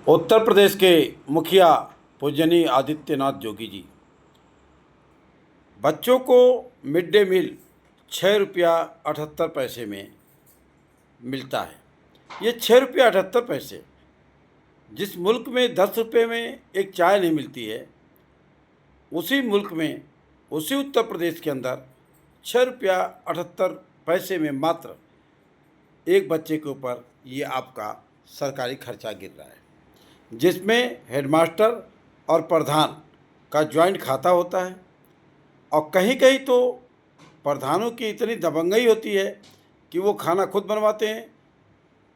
उत्तर प्रदेश के मुखिया पूजनीय आदित्यनाथ जोगी जी बच्चों को मिड डे मील 6 रुपया 78 पैसे में मिलता है। ये 6 रुपया 78 पैसे जिस मुल्क में 10 रुपये में एक चाय नहीं मिलती है, उसी मुल्क में, उसी उत्तर प्रदेश के अंदर 6 रुपया 78 पैसे में मात्र एक बच्चे के ऊपर ये आपका सरकारी खर्चा गिर रहा है, जिसमें हेडमास्टर और प्रधान का जॉइंट खाता होता है। और कहीं कहीं तो प्रधानों की इतनी दबंगई होती है कि वो खाना खुद बनवाते हैं,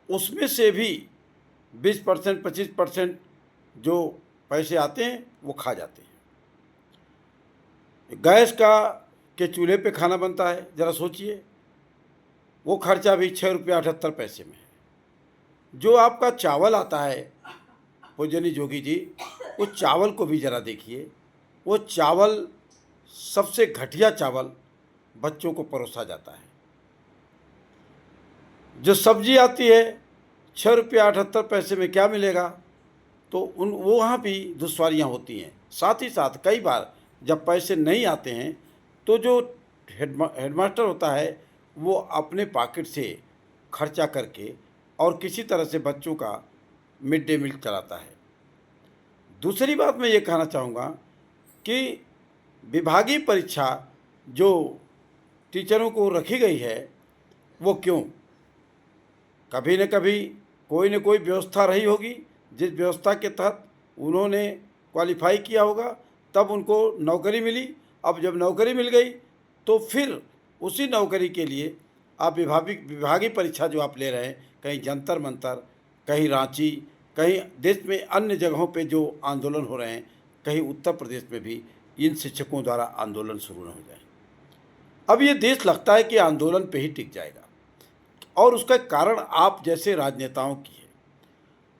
उसमें से भी 20% 25% जो पैसे आते हैं वो खा जाते हैं। गैस के चूल्हे पे खाना बनता है, ज़रा सोचिए, वो खर्चा भी 6 रुपया 78 पैसे में है। जो आपका चावल आता है पूजनीय जोगी जी, उस चावल को भी ज़रा देखिए, वो चावल सबसे घटिया चावल बच्चों को परोसा जाता है। जो सब्जी आती है 6 रुपया 78 पैसे में क्या मिलेगा, तो वो वहाँ भी दुश्वारियाँ होती हैं। साथ ही साथ कई बार जब पैसे नहीं आते हैं तो जो हेडमास्टर होता है वो अपने पॉकेट से खर्चा करके और किसी तरह से बच्चों का मिड डे मील चलाता है। दूसरी बात मैं ये कहना चाहूँगा कि विभागीय परीक्षा जो टीचरों को रखी गई है, वो क्यों, कभी न कभी कोई न कोई व्यवस्था रही होगी, जिस व्यवस्था के तहत उन्होंने क्वालिफाई किया होगा, तब उनको नौकरी मिली। अब जब नौकरी मिल गई तो फिर उसी नौकरी के लिए आप विभागीय परीक्षा जो आप ले रहे हैं, कहीं जंतर मंतर, कहीं रांची, कहीं देश में अन्य जगहों पे जो आंदोलन हो रहे हैं, कहीं उत्तर प्रदेश में भी इन शिक्षकों द्वारा आंदोलन शुरू न हो जाए। अब ये देश लगता है कि आंदोलन पे ही टिक जाएगा, और उसका कारण आप जैसे राजनेताओं की है।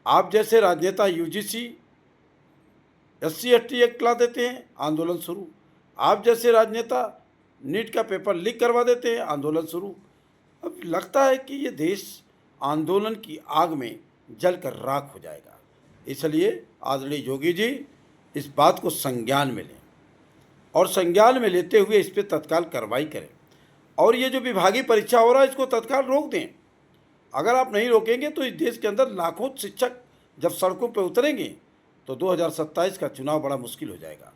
आप जैसे राजनेता यूजीसी SC/ST एक्ट ला देते हैं, आंदोलन शुरू। आप जैसे राजनेता नीट का पेपर लीक करवा देते हैं, आंदोलन शुरू। अब लगता है कि ये देश आंदोलन की आग में जलकर राख हो जाएगा। इसलिए आदरणीय जोगी जी इस बात को संज्ञान में लें, और संज्ञान में लेते हुए इस पर तत्काल कार्रवाई करें, और ये जो विभागीय परीक्षा हो रहा है इसको तत्काल रोक दें। अगर आप नहीं रोकेंगे तो इस देश के अंदर लाखों शिक्षक जब सड़कों पर उतरेंगे तो 2027 का चुनाव बड़ा मुश्किल हो जाएगा।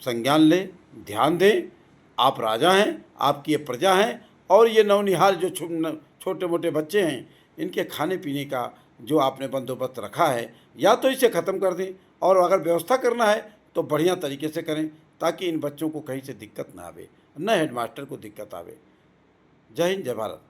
संज्ञान लें, ध्यान दें। आप राजा हैं, आपकी ये प्रजा हैं, और ये नवनिहाल जो छोटे मोटे बच्चे हैं, इनके खाने पीने का जो आपने बंदोबस्त रखा है, या तो इसे ख़त्म कर दें, और अगर व्यवस्था करना है तो बढ़िया तरीके से करें, ताकि इन बच्चों को कहीं से दिक्कत ना आवे, न हेडमास्टर को दिक्कत आवे। जय हिंद, जय भारत।